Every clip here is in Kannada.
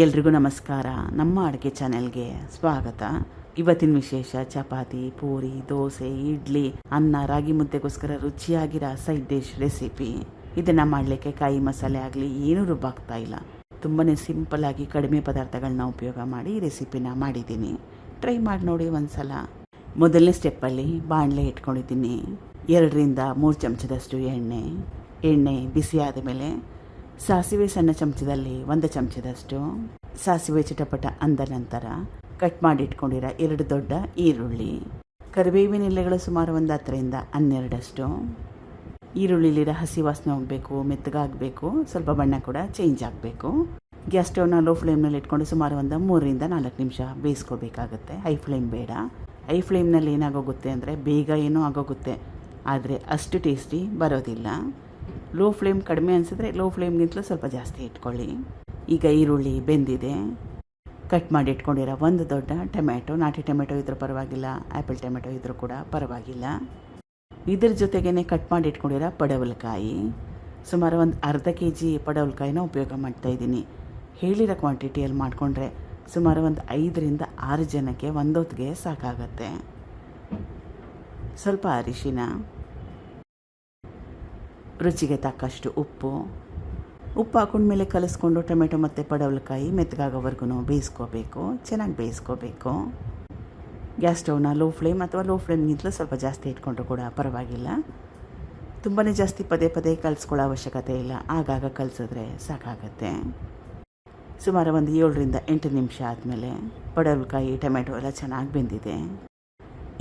ಎಲ್ರಿಗೂ ನಮಸ್ಕಾರ. ನಮ್ಮ ಅಡುಗೆ ಚಾನೆಲ್ಗೆ ಸ್ವಾಗತ. ಇವತ್ತಿನ ವಿಶೇಷ ಚಪಾತಿ, ಪೂರಿ, ದೋಸೆ, ಇಡ್ಲಿ, ಅನ್ನ, ರಾಗಿ ಮುದ್ದೆಗೋಸ್ಕರ ರುಚಿಯಾಗಿರೋ ಸೈಡ್ ಡಿಶ್ ರೆಸಿಪಿ. ಇದನ್ನು ಮಾಡಲಿಕ್ಕೆ ಕಾಯಿ ಮಸಾಲೆ ಆಗಲಿ ಏನೂ ರುಬ್ಬಾಗ್ತಾ ಇಲ್ಲ. ತುಂಬಾ ಸಿಂಪಲ್ಲಾಗಿ ಕಡಿಮೆ ಪದಾರ್ಥಗಳನ್ನ ಉಪಯೋಗ ಮಾಡಿ ಈ ರೆಸಿಪಿನ ಮಾಡಿದ್ದೀನಿ. ಟ್ರೈ ಮಾಡಿ ನೋಡಿ ಒಂದ್ಸಲ. ಮೊದಲನೇ ಸ್ಟೆಪ್ಪಲ್ಲಿ ಬಾಣಲೆ ಇಟ್ಕೊಂಡಿದ್ದೀನಿ. 2ರಿಂದ 3 ಚಮಚದಷ್ಟು ಎಣ್ಣೆ ಬಿಸಿ ಆದ ಮೇಲೆ ಸಾಸಿವೆ ಸಣ್ಣ ಚಮಚದಲ್ಲಿ 1 ಚಮಚದಷ್ಟು ಸಾಸಿವೆ ಚಿಟಪಟ ಅಂದ ನಂತರ ಕಟ್ ಮಾಡಿ ಇಟ್ಕೊಂಡಿರೋ 2 ದೊಡ್ಡ ಈರುಳ್ಳಿ, ಕರಿಬೇವಿನ ಎಲೆಗಳು ಸುಮಾರು 10ರಿಂದ 12. ಈರುಳ್ಳಿಲಿರೋ ಹಸಿ ವಾಸನೆ ಹೋಗಬೇಕು, ಮೆತ್ತಗಾಗಬೇಕು, ಸ್ವಲ್ಪ ಬಣ್ಣ ಕೂಡ ಚೇಂಜ್ ಆಗಬೇಕು. ಗ್ಯಾಸ್ ಸ್ಟವ್ನ ಲೋ ಫ್ಲೇಮ್ನಲ್ಲಿ ಇಟ್ಕೊಂಡು ಸುಮಾರು 3ರಿಂದ 4 ನಿಮಿಷ ಬೇಯಿಸ್ಕೋಬೇಕಾಗತ್ತೆ. ಹೈ ಫ್ಲೇಮ್ ಬೇಡ. ಹೈ ಫ್ಲೇಮ್ನಲ್ಲಿ ಏನಾಗೋಗುತ್ತೆ ಅಂದರೆ ಬೇಗ ಏನೋ ಆಗೋಗುತ್ತೆ, ಆದರೆ ಅಷ್ಟು ಟೇಸ್ಟಿ ಬರೋದಿಲ್ಲ. ಲೋ ಫ್ಲೇಮ್ ಕಡಿಮೆ ಅನಿಸಿದ್ರೆ ಲೋ ಫ್ಲೇಮ್ಗಿಂತಲೂ ಸ್ವಲ್ಪ ಜಾಸ್ತಿ ಇಟ್ಕೊಳ್ಳಿ. ಈಗ ಈರುಳ್ಳಿ ಬೆಂದಿದೆ. ಕಟ್ ಮಾಡಿ ಇಟ್ಕೊಂಡಿರೋ 1 ದೊಡ್ಡ ಟೊಮೆಟೊ, ನಾಟಿ ಟೊಮೆಟೊ ಇದ್ರೂ ಪರವಾಗಿಲ್ಲ, ಆ್ಯಪಲ್ ಟೊಮೆಟೊ ಇದ್ರೂ ಕೂಡ ಪರವಾಗಿಲ್ಲ. ಇದ್ರ ಜೊತೆಗೇ ಕಟ್ ಮಾಡಿ ಇಟ್ಕೊಂಡಿರೋ ಪಡವಲಕಾಯಿ, ಸುಮಾರು ಅರ್ಧ kg ಪಡವಲಕಾಯಿನ ಉಪಯೋಗ ಮಾಡ್ತಾಯಿದ್ದೀನಿ. ಹೇಳಿರೋ ಕ್ವಾಂಟಿಟಿಯಲ್ಲಿ ಮಾಡಿಕೊಂಡ್ರೆ ಸುಮಾರು 5ರಿಂದ 6 ಜನಕ್ಕೆ ಒಂದೊತ್ತಿಗೆ ಸಾಕಾಗತ್ತೆ. ಸ್ವಲ್ಪ ಅರಿಶಿನ, ರುಚಿಗೆ ತಕ್ಕಷ್ಟು ಉಪ್ಪು ಹಾಕೊಂಡ್ಮೇಲೆ ಕಲಿಸ್ಕೊಂಡು ಟೊಮೆಟೊ ಮತ್ತು ಪಡವಲಕಾಯಿ ಮೆತ್ತಗಾಗೋವರೆಗೂ ಬೇಯಿಸ್ಕೋಬೇಕು. ಚೆನ್ನಾಗಿ ಬೇಯಿಸ್ಕೋಬೇಕು. ಗ್ಯಾಸ್ ಸ್ಟವ್ನ ಲೋ ಫ್ಲೇಮ್ ಅಥವಾ ಲೋ ಫ್ಲೇಮ್ಗಿಂತಲೂ ಸ್ವಲ್ಪ ಜಾಸ್ತಿ ಇಟ್ಕೊಂಡ್ರೂ ಕೂಡ ಪರವಾಗಿಲ್ಲ. ತುಂಬಾ ಜಾಸ್ತಿ ಪದೇ ಕಲಿಸ್ಕೊಳ್ಳೋ ಅವಶ್ಯಕತೆ ಇಲ್ಲ, ಆಗಾಗ ಕಲಿಸಿದ್ರೆ ಸಾಕಾಗತ್ತೆ. ಸುಮಾರು 7ರಿಂದ 8 ನಿಮಿಷ ಆದಮೇಲೆ ಪಡವಲಕಾಯಿ ಟೊಮೆಟೊ ಎಲ್ಲ ಚೆನ್ನಾಗಿ ಬೆಂದಿದೆ.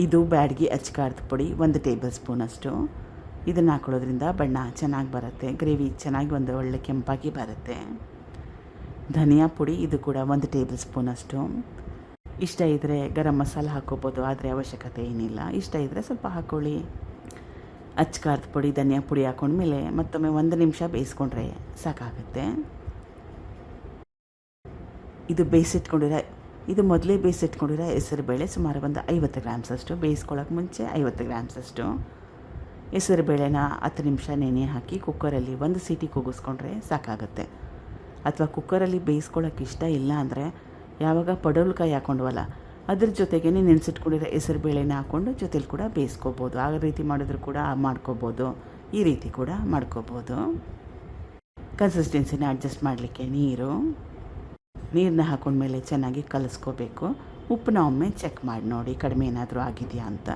ಇದು ಬ್ಯಾಡಗಿ ಅಚ್ಕಾರದ ಪುಡಿ 1 ಟೇಬಲ್ ಸ್ಪೂನಷ್ಟು. ಇದನ್ನು ಹಾಕೊಳ್ಳೋದ್ರಿಂದ ಬಣ್ಣ ಚೆನ್ನಾಗಿ ಬರುತ್ತೆ, ಗ್ರೇವಿ ಚೆನ್ನಾಗಿ ಒಳ್ಳೆ ಕೆಂಪಾಗಿ ಬರುತ್ತೆ. ಧನಿಯಾ ಪುಡಿ ಇದು ಕೂಡ 1 ಟೇಬಲ್ ಸ್ಪೂನಷ್ಟು. ಇಷ್ಟ ಇದ್ದರೆ ಗರಂ ಮಸಾಲ ಹಾಕ್ಕೋಬೋದು, ಆದರೆ ಅವಶ್ಯಕತೆ ಏನಿಲ್ಲ. ಇಷ್ಟ ಇದ್ದರೆ ಸ್ವಲ್ಪ ಹಾಕ್ಕೊಳ್ಳಿ. ಅಚ್ಕಾರದ ಪುಡಿ, ಧನಿಯಾ ಪುಡಿ ಹಾಕೊಂಡ್ಮೇಲೆ ಮತ್ತೊಮ್ಮೆ 1 ನಿಮಿಷ ಬೇಯಿಸ್ಕೊಂಡ್ರೆ ಸಾಕಾಗುತ್ತೆ. ಇದು ಮೊದಲೇ ಬೇಯಿಸಿಟ್ಕೊಂಡಿರೋ ಹೆಸರುಬೇಳೆ ಸುಮಾರು 50 ಗ್ರಾಮ್ಸಷ್ಟು. ಬೇಯಿಸ್ಕೊಳ್ಳೋಕೆ ಮುಂಚೆ 50 ಗ್ರಾಮ್ಸಷ್ಟು ಹೆಸರುಬೇಳೆನ 10 ನಿಮಿಷ ನೆನೆ ಹಾಕಿ ಕುಕ್ಕರಲ್ಲಿ 1 ಸೀಟಿ ಕೂಗಿಸ್ಕೊಂಡ್ರೆ ಸಾಕಾಗುತ್ತೆ. ಅಥವಾ ಕುಕ್ಕರಲ್ಲಿ ಬೇಯಿಸ್ಕೊಳ್ಳೋಕೆ ಇಷ್ಟ ಇಲ್ಲ ಅಂದರೆ ಯಾವಾಗ ಪಡವಲಕಾಯಿ ಹಾಕ್ಕೊಂಡ್ವಲ್ಲ ಅದ್ರ ಜೊತೆಗೇ ನೆನೆಸಿಟ್ಕೊಂಡಿರೋ ಹೆಸರುಬೇಳೆನ ಹಾಕ್ಕೊಂಡು ಜೊತೆಲಿ ಕೂಡ ಬೇಯಿಸ್ಕೋಬೋದು. ಆ ರೀತಿ ಮಾಡಿದ್ರು ಕೂಡ ಮಾಡ್ಕೋಬೋದು, ಈ ರೀತಿ ಕೂಡ ಮಾಡ್ಕೋಬೋದು. ಕನ್ಸಿಸ್ಟೆನ್ಸಿನ ಅಡ್ಜಸ್ಟ್ ಮಾಡಲಿಕ್ಕೆ ನೀರನ್ನ ಹಾಕೊಂಡ್ಮೇಲೆ ಚೆನ್ನಾಗಿ ಕಲಿಸ್ಕೋಬೇಕು. ಉಪ್ಪನ್ನ ಒಮ್ಮೆ ಚೆಕ್ ಮಾಡಿ ನೋಡಿ, ಕಡಿಮೆ ಏನಾದರೂ ಆಗಿದೆಯಾ ಅಂತ.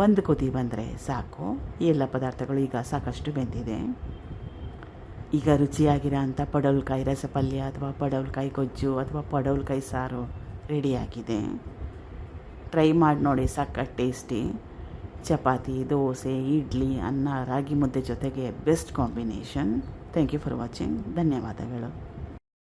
1 ಕುದಿ ಬಂದರೆ ಸಾಕು. ಎಲ್ಲ ಪದಾರ್ಥಗಳು ಈಗ ಸಾಕಷ್ಟು ಬೆಂದಿದೆ. ಈಗ ರುಚಿಯಾಗಿರೋ ಅಂಥ ಪಡವಲಕಾಯಿ ರಸಪಲ್ಯ ಅಥವಾ ಪಡವಲಕಾಯಿ ಗೊಜ್ಜು ಅಥವಾ ಪಡವಲಕಾಯಿ ಸಾರು ರೆಡಿಯಾಗಿದೆ. ಟ್ರೈ ಮಾಡಿ ನೋಡಿ, ಸಖತ್ ಟೇಸ್ಟಿ. ಚಪಾತಿ, ದೋಸೆ, ಇಡ್ಲಿ, ಅನ್ನ, ರಾಗಿ ಮುದ್ದೆ ಜೊತೆಗೆ best combination. Thank you for watching. ಧನ್ಯವಾದಗಳು.